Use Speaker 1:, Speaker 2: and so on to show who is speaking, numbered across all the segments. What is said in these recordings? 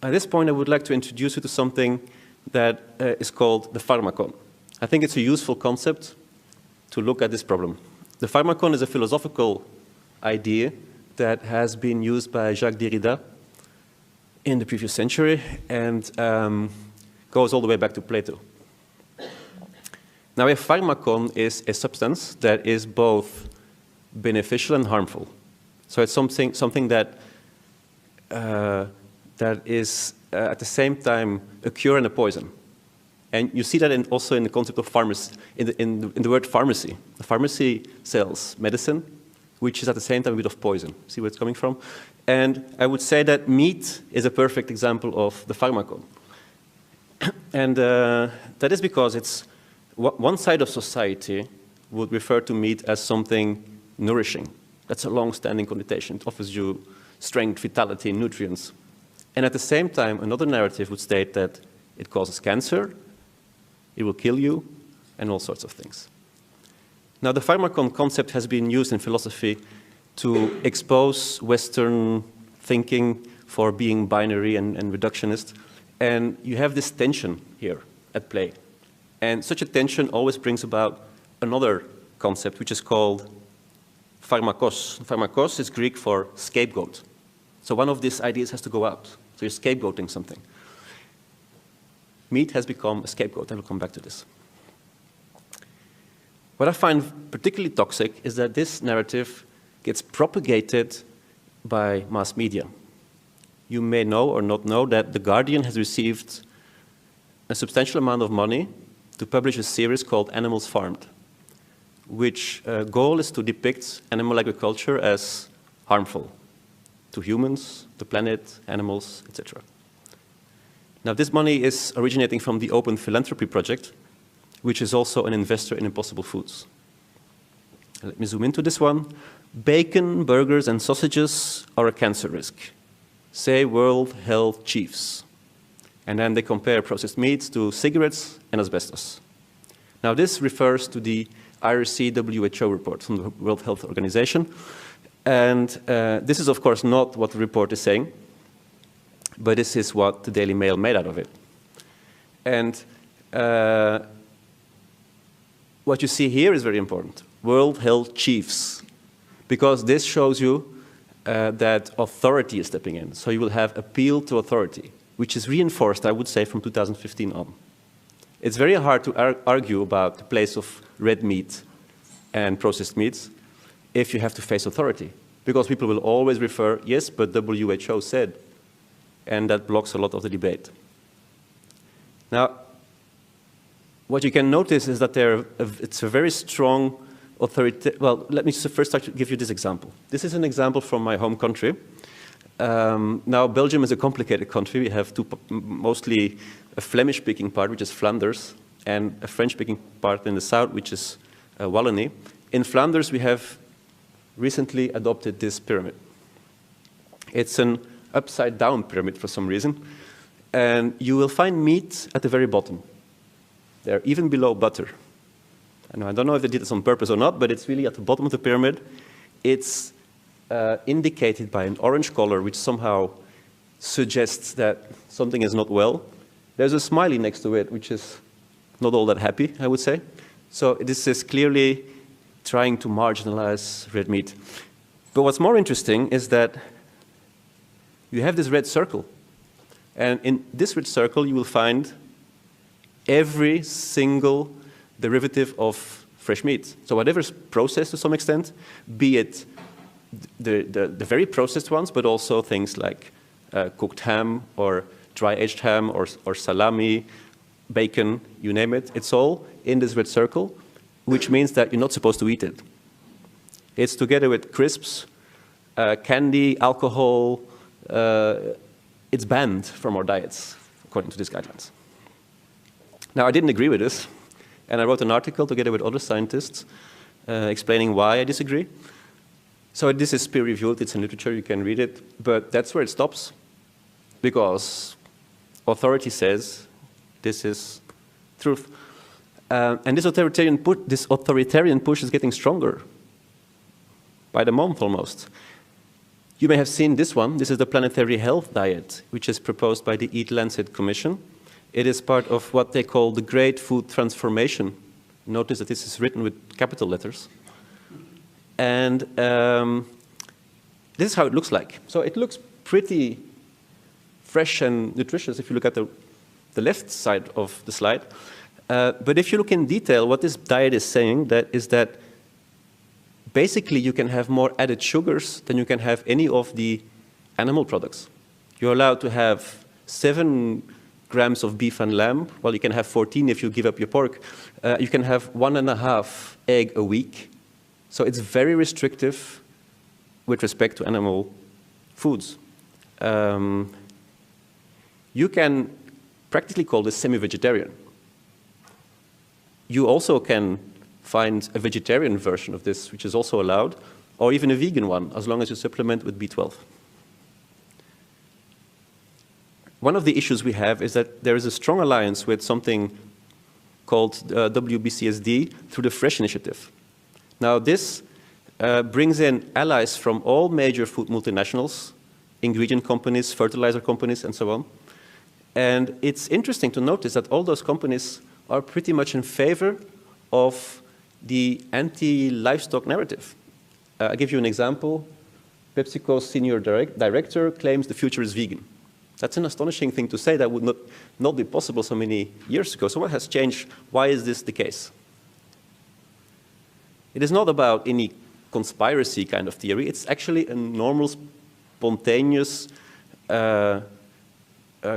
Speaker 1: At this point, I would like to introduce you to something that is called the pharmakon. I think it's a useful concept to look at this problem. The pharmakon is a philosophical idea that has been used by Jacques Derrida in the previous century and goes all the way back to Plato. Now, a pharmakon is a substance that is both beneficial and harmful. So it's something that that is at the same time a cure and a poison. And you see that also in the concept of pharmacy, in the word pharmacy. The pharmacy sells medicine, which is at the same time a bit of poison. See where it's coming from? And I would say that meat is a perfect example of the pharmakon. And that is because it's one side of society would refer to meat as something nourishing. That's a long-standing connotation. It offers you strength, vitality, nutrients. And at the same time, another narrative would state that it causes cancer, it will kill you, and all sorts of things. Now, the pharmakon concept has been used in philosophy to expose Western thinking for being binary and reductionist. And you have this tension here at play. And such a tension always brings about another concept, which is called pharmakos. Pharmakos is Greek for scapegoat. So one of these ideas has to go out. So you're scapegoating something. Meat has become a scapegoat. I will come back to this. What I find particularly toxic is that this narrative gets propagated by mass media. You may know or not know that The Guardian has received a substantial amount of money to publish a series called Animals Farmed, which goal is to depict animal agriculture as harmful to humans, the planet, animals, etc. Now, this money is originating from the Open Philanthropy Project, which is also an investor in Impossible Foods. Let me zoom into this one. Bacon, burgers, and sausages are a cancer risk, say World Health Chiefs. And then they compare processed meats to cigarettes and asbestos. Now, this refers to the IRC WHO report from the World Health Organization. And this is, of course, not what the report is saying, but this is what the Daily Mail made out of it. And what you see here is very important. World Health Chiefs, because this shows you that authority is stepping in. So you will have appeal to authority, which is reinforced, I would say, from 2015 on. It's very hard to argue about the place of red meat and processed meats if you have to face authority, because people will always refer, yes, but WHO said, and that blocks a lot of the debate. Now, what you can notice is that it's a very strong authority. Well, let me first start to give you this example. This is an example from my home country. Now, Belgium is a complicated country. We have mostly a Flemish-speaking part, which is Flanders, and a French-speaking part in the south, which is Wallonie. In Flanders, we have recently adopted this pyramid. It's an upside-down pyramid for some reason, and you will find meat at the very bottom. They're even below butter. And I don't know if they did this on purpose or not, but it's really at the bottom of the pyramid. It's indicated by an orange color, which somehow suggests that something is not well. There's a smiley next to it, which is not all that happy, I would say. So this is clearly trying to marginalize red meat. But what's more interesting is that you have this red circle. And in this red circle, you will find every single derivative of fresh meat. So whatever is processed to some extent, be it the very processed ones, but also things like cooked ham or dry-aged ham or salami, bacon, you name it. It's all in this red circle, which means that you're not supposed to eat it. It's together with crisps, candy, alcohol. It's banned from our diets, according to these guidelines. Now, I didn't agree with this, and I wrote an article together with other scientists explaining why I disagree. So this is peer-reviewed, it's in literature, you can read it, but that's where it stops, because authority says this is truth. And this authoritarian push is getting stronger by the month almost. You may have seen this one. This is the planetary health diet, which is proposed by the Eat-Lancet Commission. It is part of what they call the Great Food Transformation. Notice that this is written with capital letters. And this is how it looks like. So it looks pretty fresh and nutritious if you look at the left side of the slide. But if you look in detail, what this diet is saying is that basically you can have more added sugars than you can have any of the animal products. You're allowed to have 7 grams of beef and lamb. Well, you can have 14 if you give up your pork. You can have 1.5 eggs a week. So it's very restrictive with respect to animal foods. You can practically call this semi-vegetarian. You also can find a vegetarian version of this, which is also allowed, or even a vegan one, as long as you supplement with B12. One of the issues we have is that there is a strong alliance with something called WBCSD through the Fresh Initiative. Now this brings in allies from all major food multinationals, ingredient companies, fertilizer companies, and so on. And it's interesting to notice that all those companies are pretty much in favor of the anti-livestock narrative. I'll give you an example. PepsiCo's senior director claims the future is vegan. That's an astonishing thing to say. That would not be possible so many years ago. So what has changed? Why is this the case? It is not about any conspiracy kind of theory. It's actually a normal, spontaneous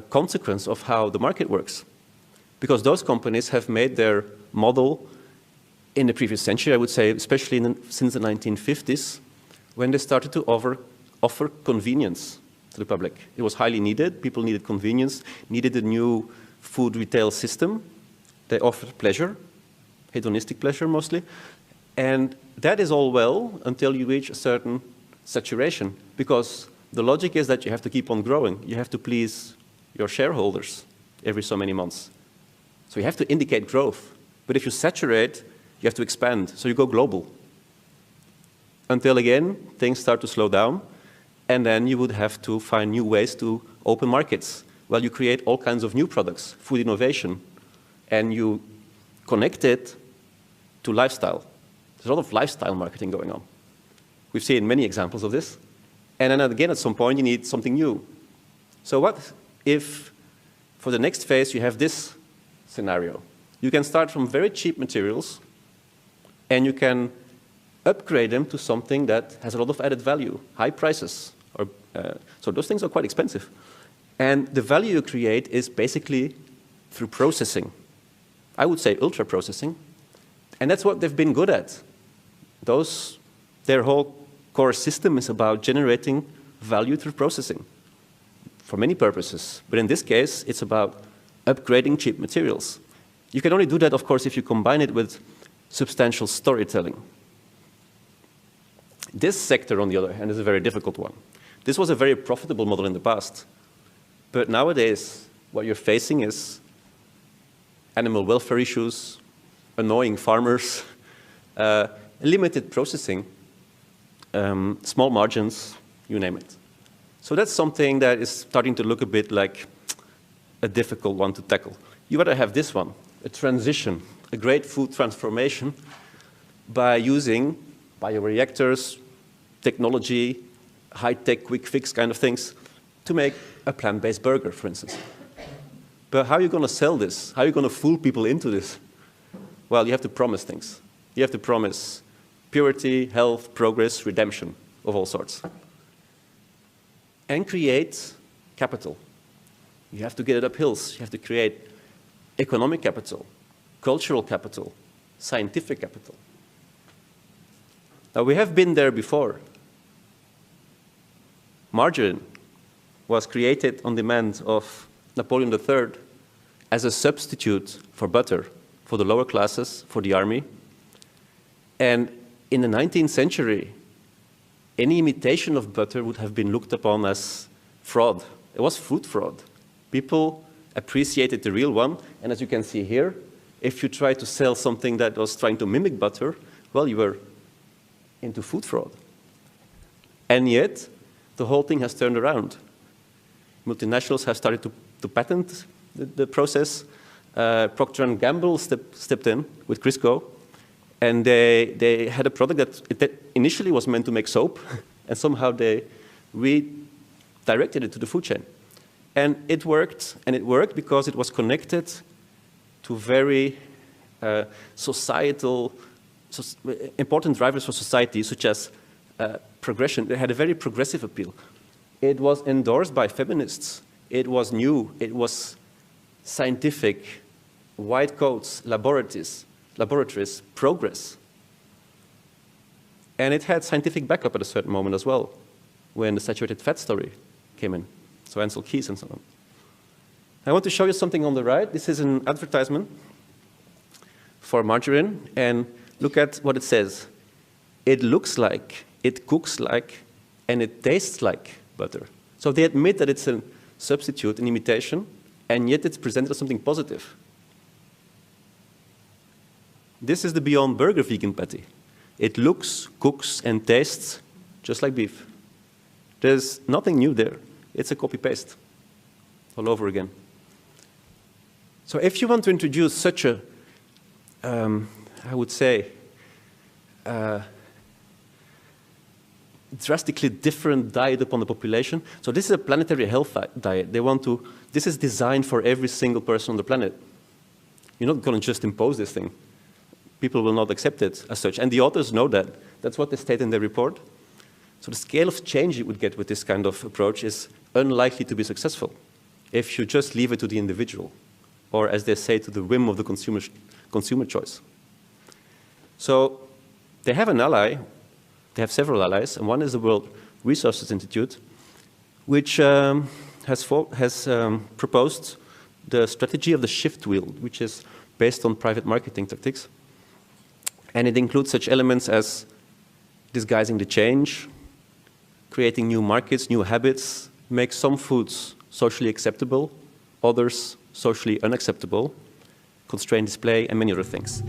Speaker 1: consequence of how the market works. Because those companies have made their model in the previous century, I would say, especially since the 1950s, when they started to offer convenience to the public. It was highly needed. People needed convenience, needed a new food retail system. They offered pleasure, hedonistic pleasure mostly. And that is all well until you reach a certain saturation, because the logic is that you have to keep on growing. You have to please your shareholders every so many months. So you have to indicate growth. But if you saturate, you have to expand. So you go global. Until again, things start to slow down. And then you would have to find new ways to open markets. Well, you create all kinds of new products, food innovation, and you connect it to lifestyle. There's a lot of lifestyle marketing going on. We've seen many examples of this. And then again, at some point, you need something new. So what if, for the next phase, you have this scenario? You can start from very cheap materials, and you can upgrade them to something that has a lot of added value, high prices. So those things are quite expensive. And the value you create is basically through processing. I would say ultra-processing. And that's what they've been good at. Their whole core system is about generating value through processing for many purposes. But in this case, it's about upgrading cheap materials. You can only do that, of course, if you combine it with substantial storytelling. This sector, on the other hand, is a very difficult one. This was a very profitable model in the past. But nowadays, what you're facing is animal welfare issues, annoying farmers, limited processing, small margins, you name it. So that's something that is starting to look a bit like a difficult one to tackle. You better have this one, a transition, a great food transformation by using bioreactors, technology, high-tech, quick fix kind of things to make a plant-based burger, for instance. But how are you going to sell this? How are you going to fool people into this? Well, you have to promise things. You have to promise purity, health, progress, redemption of all sorts. And create capital. You have to get it up hills. You have to create economic capital, cultural capital, scientific capital. Now, we have been there before. Margarine was created on demand of Napoleon III as a substitute for butter for the lower classes, for the army. And in the 19th century, any imitation of butter would have been looked upon as fraud. It was food fraud. People appreciated the real one. And as you can see here, if you try to sell something that was trying to mimic butter, well, you were into food fraud. And yet, the whole thing has turned around. Multinationals have started to patent the process. Procter & Gamble stepped in with Crisco, and they had a product that initially was meant to make soap, and somehow they redirected it to the food chain. And it worked because it was connected to very societal, important drivers for society, such as progression. It had a very progressive appeal. It was endorsed by feminists. It was new. It was scientific, white coats, laboratories, progress. And it had scientific backup at a certain moment as well, when the saturated fat story came in. So Ansel Keys and so on. I want to show you something on the right. This is an advertisement for margarine, and look at what it says. It looks like, it cooks like, and it tastes like butter. So they admit that it's a substitute, an imitation, and yet it's presented as something positive. This is the Beyond Burger vegan patty. It looks, cooks, and tastes just like beef. There's nothing new there. It's a copy-paste all over again. So if you want to introduce such a, I would say, drastically different diet upon the population. So this is a planetary health diet. This is designed for every single person on the planet. You're not going to just impose this thing. People will not accept it as such. And the authors know that. That's what they state in their report. So the scale of change you would get with this kind of approach is unlikely to be successful if you just leave it to the individual, or as they say, to the whim of the consumer choice. So they have an ally. They have several allies, and one is the World Resources Institute, which has proposed the strategy of the shift wheel, which is based on private marketing tactics. And it includes such elements as disguising the change, creating new markets, new habits, make some foods socially acceptable, others socially unacceptable, constrain display, and many other things.